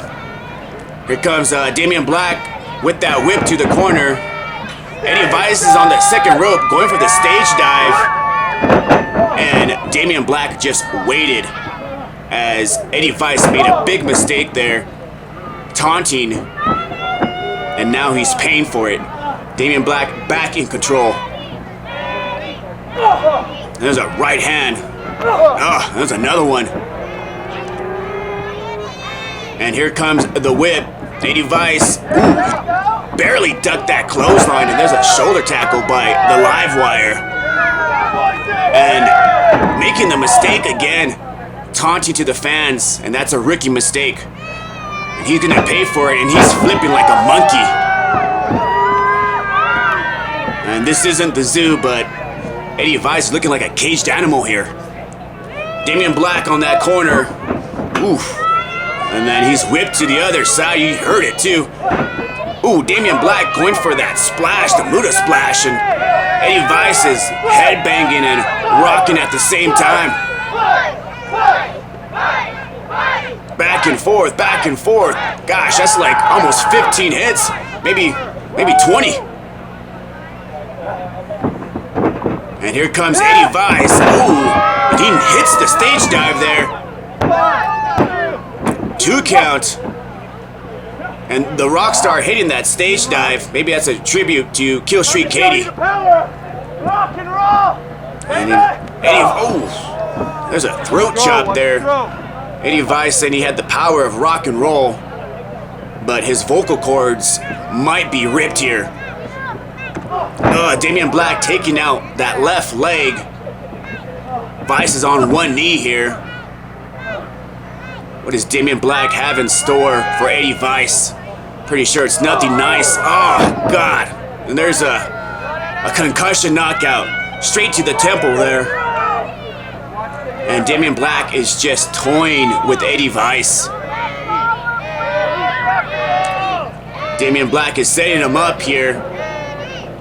[SPEAKER 3] Here comes Damien Black with that whip to the corner. Eddie Vice is on the second rope, going for the stage dive. And Damien Black just waited as Eddie Vice made a big mistake there, taunting, and now he's paying for it. Damien Black back in control. There's a right hand. There's another one. And here comes the whip. Eddie Vice barely ducked that clothesline, and there's a shoulder tackle by the Livewire. And making the mistake again, taunting to the fans, and that's a rookie mistake. And he's gonna pay for it, and he's flipping like a monkey. And this isn't the zoo, but Eddie Vice is looking like a caged animal here. Damien Black on that corner. Oof. And then he's whipped to the other side. You heard it too. Ooh, Damien Black going for that splash, the Muda splash, and Eddie Vice is headbanging and rocking at the same time. Back and forth, back and forth. Gosh, that's like almost 15 hits, maybe 20. And here comes Eddie Vice. Ooh, and he hits the stage dive there. 2 count. And the Rockstar hitting that stage dive. Maybe that's a tribute to Kill Street Katie. And Eddie, there's a throat chop there. Eddie Vice said he had the power of rock and roll, but his vocal cords might be ripped here. Damien Black taking out that left leg. Vice is on one knee here. What does Damien Black have in store for Eddie Vice? Pretty sure it's nothing nice. Oh, God. And there's a concussion knockout straight to the temple there. And Damien Black is just toying with Eddie Vice. Damien Black is setting him up here.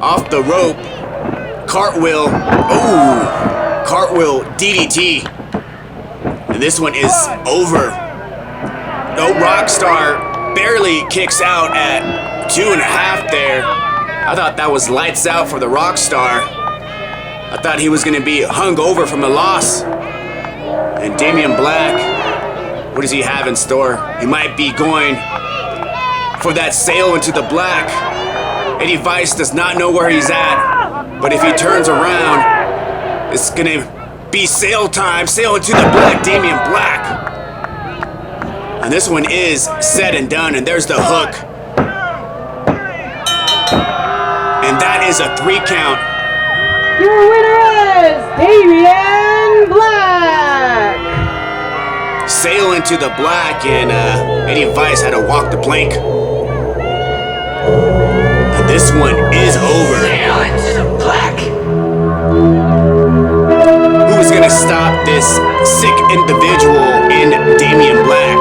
[SPEAKER 3] Off the rope. Cartwheel. Ooh. Cartwheel DDT. And this one is over. No, Rockstar barely kicks out at 2.5 there. I thought that was lights out for the Rockstar. I thought he was going to be hung over from the loss. And Damien Black, what does he have in store? He might be going for that sail into the black. Eddie Vice does not know where he's at, but if he turns around, it's gonna be sail time. Sail into the black, Damien Black. And this one is said and done, and there's the hook. And that is a 3 count.
[SPEAKER 12] Your winner is Damien Black.
[SPEAKER 3] Sail into the black, and Eddie Vice had to walk the plank. And this one is over. Sail into the black. Who is gonna stop this sick individual in Damien Black?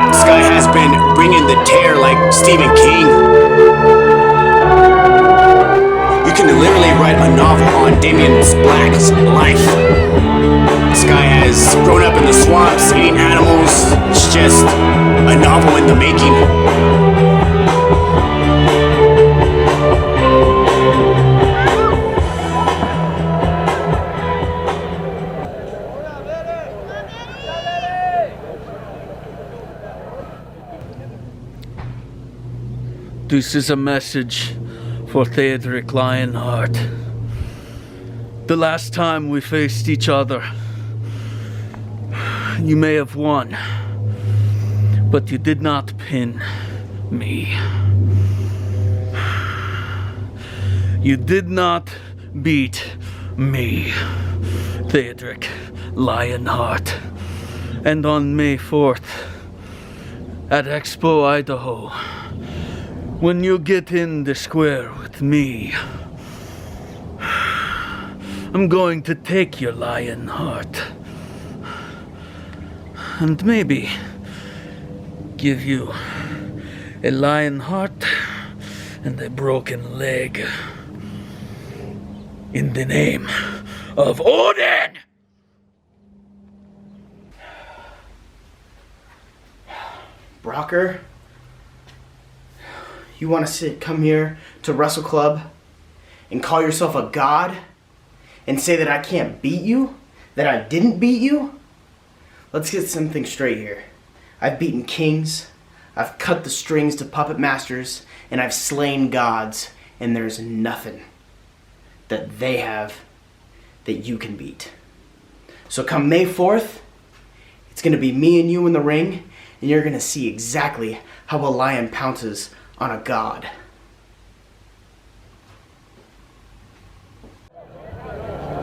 [SPEAKER 3] This guy has been bringing the tear like Stephen King. You can literally write a novel on Damien Black's life. This guy has grown up in the swamps, eating animals. It's just a novel in the making.
[SPEAKER 13] This is a message for Theodoric Lionheart. The last time we faced each other, you may have won, but you did not pin me. You did not beat me, Theodoric Lionheart. And on May 4th, at Expo Idaho. When you get in the square with me, I'm going to take your Lionheart and maybe give you a Lionheart and a broken leg in the name of Odin!
[SPEAKER 14] Brokker, you want to come here to Wrestle Club and call yourself a god and say that I can't beat you? That I didn't beat you? Let's get something straight here. I've beaten kings, I've cut the strings to puppet masters, and I've slain gods, and there's nothing that they have that you can beat. So come May 4th, it's going to be me and you in the ring, and you're going to see exactly how a lion pounces on a god.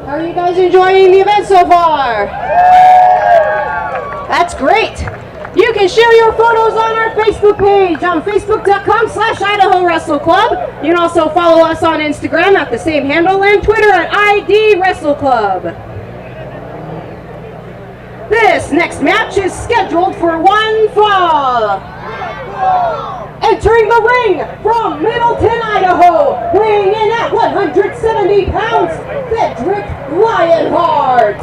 [SPEAKER 7] How are you guys enjoying the event so far? That's great. You can share your photos on our Facebook page on facebook.com/Idaho Wrestle Club. You can also follow us on Instagram at the same handle and Twitter at ID Wrestle Club. This next match is scheduled for one fall. Entering the ring from Middleton, Idaho, weighing in at 170 pounds, Theodoric Lionheart.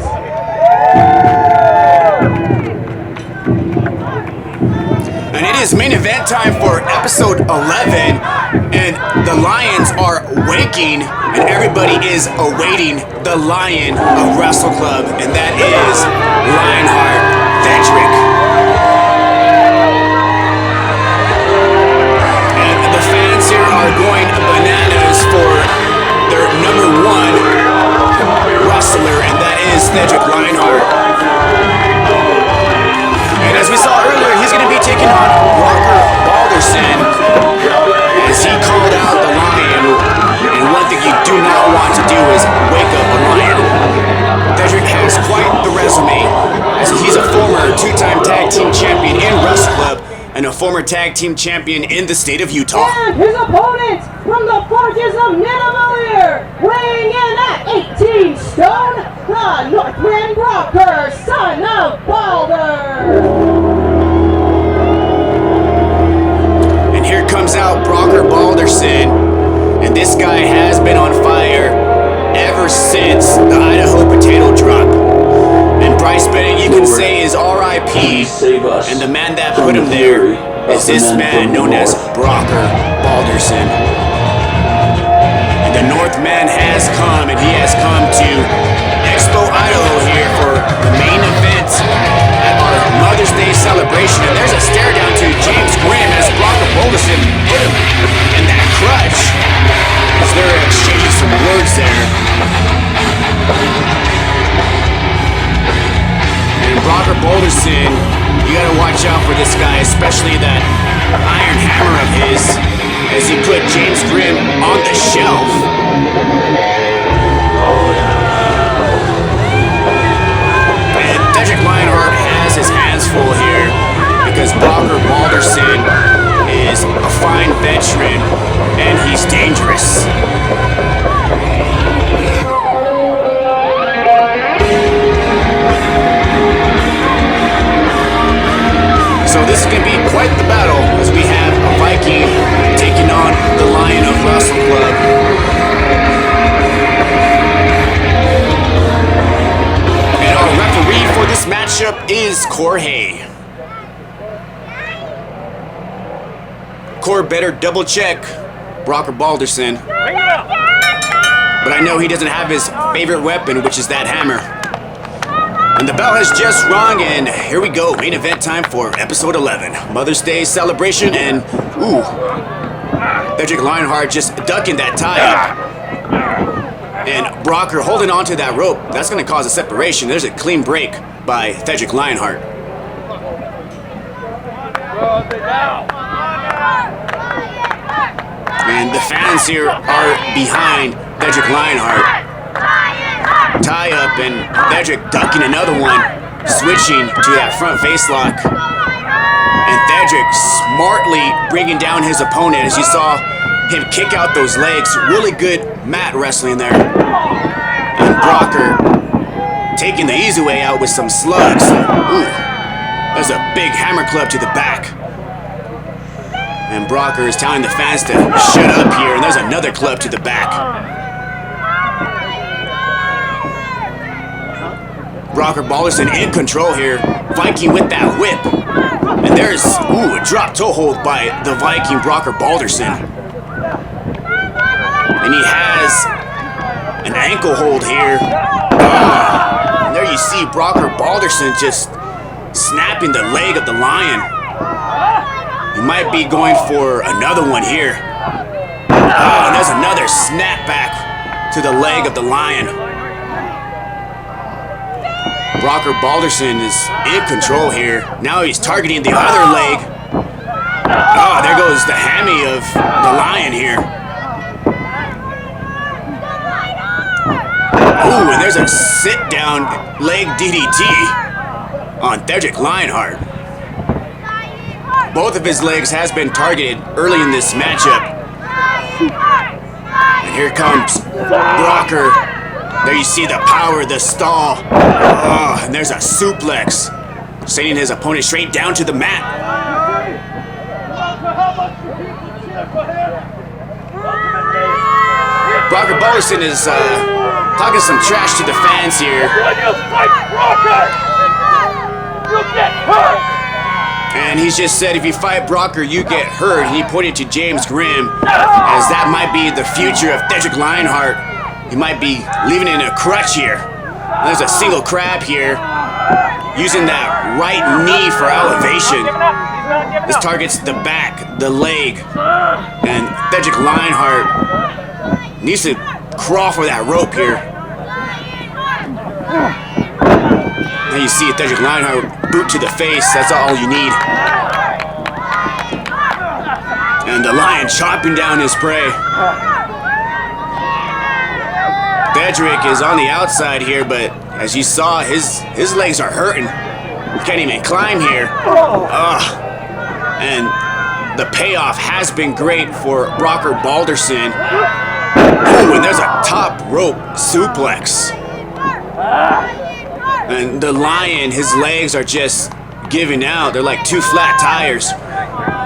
[SPEAKER 3] And it is main event time for episode 11, and the Lions are waking, and everybody is awaiting the Lion of Wrestle Club, and that is Lionheart Theodoric. And the fans here are going bananas for their number one wrestler, and that is Theodoric Lionheart. And as we saw earlier, he's going to be taking on Brokker Balderson as he called out the Lion. And one thing you do not want to do is wake up a Lion. Theodoric has quite the resume, as he's a former two-time tag team champion in Wrestle Club and a former tag team champion in the state of Utah.
[SPEAKER 7] And his opponent from the forges of Nidavellir, weighing in at 18 stone, the Northman Brokker, son of Balder.
[SPEAKER 3] And here comes out Brokker Balderson, and this guy has been on fire ever since the Idaho potato drop. And Bryce Bennett, you can say, is R.I.P. And the man that put him there is this man known as Brokker Balderson. And the Northman has come, and he has come to Expo Idaho here for the main event at our Mother's Day celebration. And there's a stare down to James Graham as Brokker Balderson put him in that crutch, as they're exchanging some words there. And Brokker Balderson, you gotta watch out for this guy, especially that iron hammer of his, as he put James Grimm on the shelf. And Theodoric Lionheart has his hands full here, because Brokker Balderson is a fine veteran, and he's dangerous. So this is going to be quite the battle, as we have a Viking taking on the Lion of Wrestle Club. And our referee for this matchup is Jorge. Cor better double check Brokker Balderson. But I know he doesn't have his favorite weapon, which is that hammer. And the bell has just rung, and here we go. Main event time for episode 11. Mother's Day celebration, and ooh, Theodoric Lionheart just ducking that tie-up. And Brokker holding on to that rope. That's going to cause a separation. There's a clean break by Theodoric Lionheart. And the fans here are behind Theodoric Lionheart. Tie up, and Theodoric ducking another one, switching to that front face lock. And And Theodoric smartly bringing down his opponent as you saw him kick out those legs. Really good mat wrestling there. And Brokker taking the easy way out with some slugs. Ooh, there's a big hammer club to the back. And Brokker is telling the fans to shut up here, and there's another club to the back. Brokker Balderson in control here. Viking with that whip. And there's, a drop toe hold by the Viking Brokker Balderson. And he has an ankle hold here. And there you see Brokker Balderson just snapping the leg of the Lion. He might be going for another one here. And there's another snap back to the leg of the Lion. Brokker Balderson is in control here. Now he's targeting the other leg. There goes the hammy of the Lion here. And there's a sit-down leg DDT on Theodoric Lionheart. Both of his legs has been targeted early in this matchup. And here comes Brokker. There you see the power, the stall. And there's a suplex, sending his opponent straight down to the mat. Brokker Balderson is talking some trash to the fans here.
[SPEAKER 12] When you fight Brokker, you get hurt.
[SPEAKER 3] And he's just said, if you fight Brokker, you get hurt. And he pointed to James Grimm, as that might be the future of Theodoric Lionheart. He might be leaving in a crutch here. And there's a single crab here, using that right knee for elevation. This targets the back, the leg, and Theodoric Lionheart needs to crawl for that rope here. Now you see Theodoric Lionheart boot to the face. That's all you need. And the Lion chopping down his prey. Theodoric is on the outside here, but as you saw, his legs are hurting. He can't even climb here. And the payoff has been great for Brokker Balderson. And there's a top rope suplex. And the Lion, his legs are just giving out. They're like two flat tires.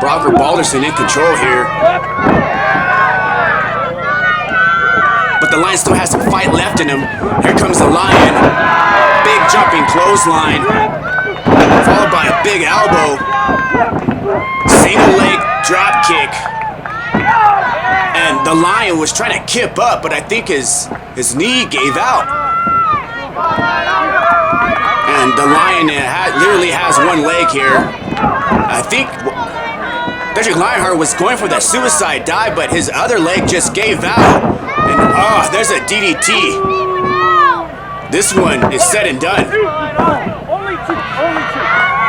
[SPEAKER 3] Brokker Balderson in control here. But the Lion still has some fight left in him. Here comes the Lion. Big jumping clothesline. Followed by a big elbow. Single leg drop kick. And the Lion was trying to kip up, but I think his knee gave out. And the Lion literally has one leg here. I think Theodoric Lionheart was going for the suicide dive, but his other leg just gave out. And there's a DDT. This one is said and done.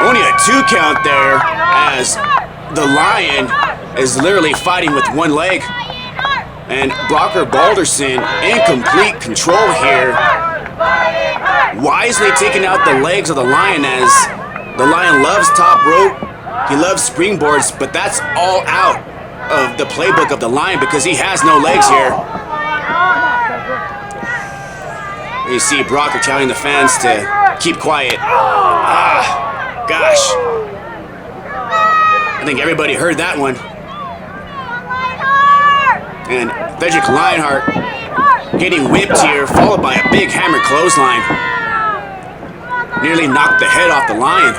[SPEAKER 3] Only a 2 count there, as the Lion is literally fighting with one leg. And Brokker Balderson in complete control here. Wisely taking out the legs of the Lion, as the Lion loves top rope. He loves springboards, but that's all out of the playbook of the Lion because he has no legs here. You see Brokker telling the fans to keep quiet. Gosh. I think everybody heard that one. And Theodoric Lionheart getting whipped here, followed by a big hammer clothesline. Nearly knocked the head off the Lion.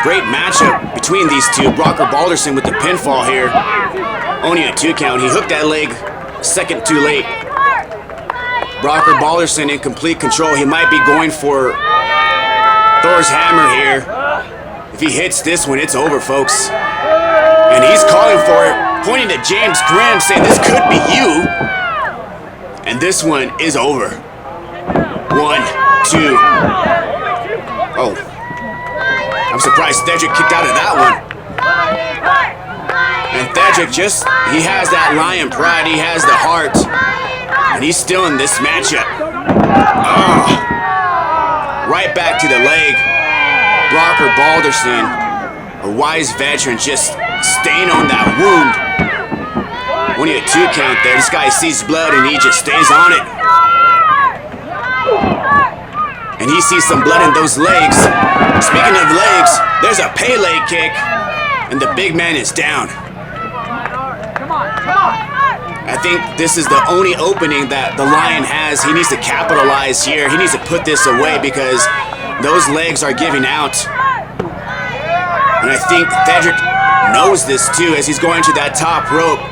[SPEAKER 3] Great matchup between these two. Brokker Balderson with the pinfall here. Only a 2 count. He hooked that leg a second too late. Brokker Balderson in complete control. He might be going for Thor's hammer here. If he hits this one, it's over, folks. And he's calling for it, pointing to James Grimm, saying this could be you. And this one is over. 1, 2. Oh. I'm surprised Theodoric kicked out of that one. And Theodoric he has that Lion pride, he has the heart. And he's still in this matchup. Right back to the leg. Brokker Balderson, a wise veteran, just staying on that wound. Only a 2 count there. This guy sees blood and he just stays on it. And he sees some blood in those legs. Speaking of legs, there's a Pele kick, and the big man is down. I think this is the only opening that the Lion has. He needs to capitalize here. He needs to put this away because those legs are giving out. And I think Theodoric knows this too as he's going to that top rope.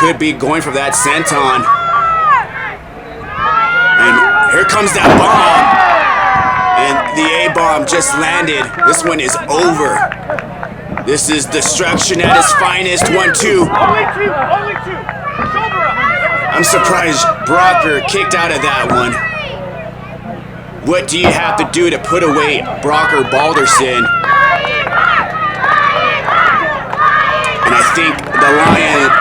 [SPEAKER 3] Could be going for that senton. And here comes that bomb. And the A-bomb just landed. This one is over. This is destruction at its finest. 1-2. I'm surprised Brokker kicked out of that one. What do you have to do to put away Brokker Balderson? And I think the Lion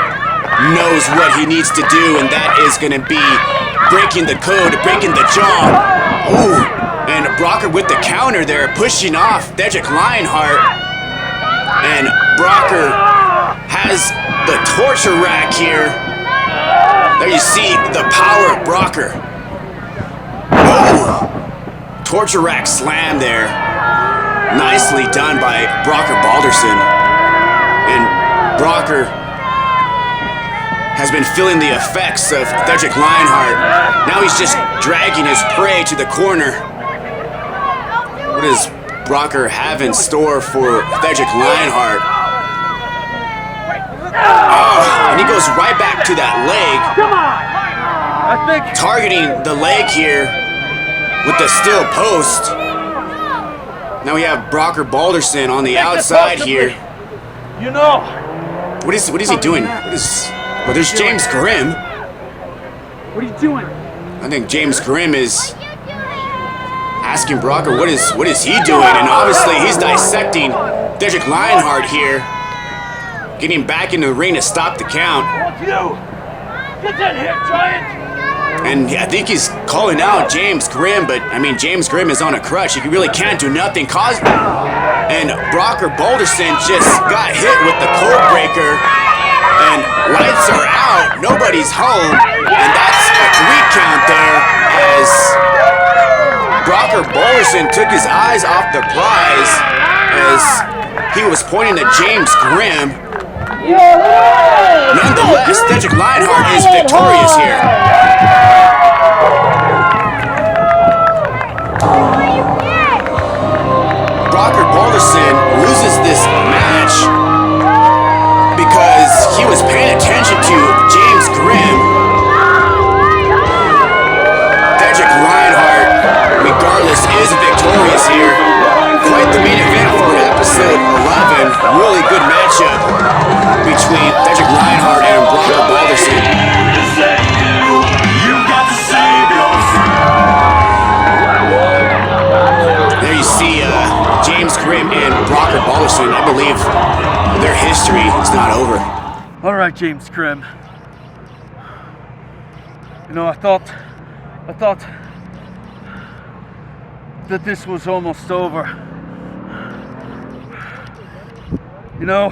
[SPEAKER 3] knows what he needs to do, and that is going to be breaking the code, breaking the jaw. Ooh, and Brokker with the counter there, pushing off Theodoric Lionheart. And Brokker has the torture rack here. There you see the power of Brokker. Oh, torture rack slam there. Nicely done by Brokker Balderson. And Brokker has been feeling the effects of Theodoric Lionheart. Now he's just dragging his prey to the corner. What does Brokker have in store for Theodoric Lionheart? Oh, and he goes right back to that leg. Targeting the leg here with the steel post. Now we have Brokker Balderson on the outside here.
[SPEAKER 12] You know.
[SPEAKER 3] What is he doing? Well, there's James Grimm.
[SPEAKER 12] What are you doing?
[SPEAKER 3] I think James Grimm is asking Brokker what is he doing, and obviously he's dissecting Theodoric Lionheart here, getting back into the ring to stop the count.
[SPEAKER 12] Get that hip, giant!
[SPEAKER 3] And I think he's calling out James Grimm, but I mean James Grimm is on a crutch. He really can't do nothing. And Brokker Balderson just got hit with the code breaker, and lights are out. Nobody's home, and that's a 3 count there as Brokker Balderson took his eyes off the prize as he was pointing to James Grimm. Nonetheless, Theodoric Lionheart is victorious here. Brokker Balderson loses this match because he was paying attention to James Grimm. Theodoric Lionheart, regardless, is victorious here. Quite the main event for episode 11. Really good matchup between Theodoric Lionheart and Brokker Balderson. There you see James Grimm and Brokker Balderson. I believe their history is not over.
[SPEAKER 13] All right, James Grimm. You know, I thought that this was almost over. You know,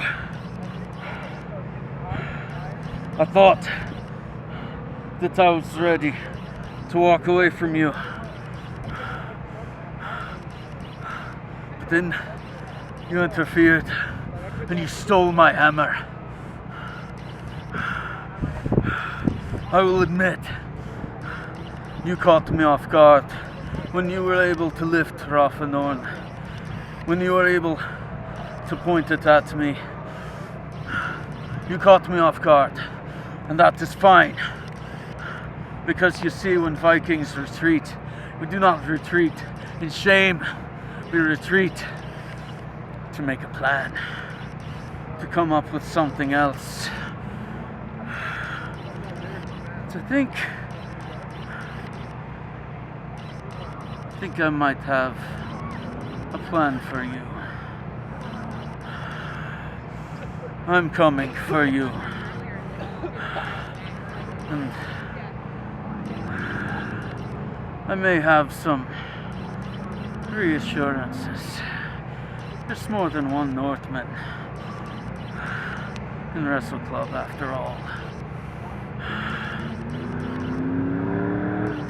[SPEAKER 13] I thought that I was ready to walk away from you. But then you interfered and you stole my hammer. I will admit, you caught me off guard when you were able to lift Raffanorn, when you were able to point it at me. You caught me off guard, and that is fine. Because you see, when Vikings retreat, we do not retreat in shame. We retreat to make a plan, to come up with something else. I think I might have a plan for you. I'm coming for you. And I may have some reassurances. There's more than one Northman in Wrestle Club after all.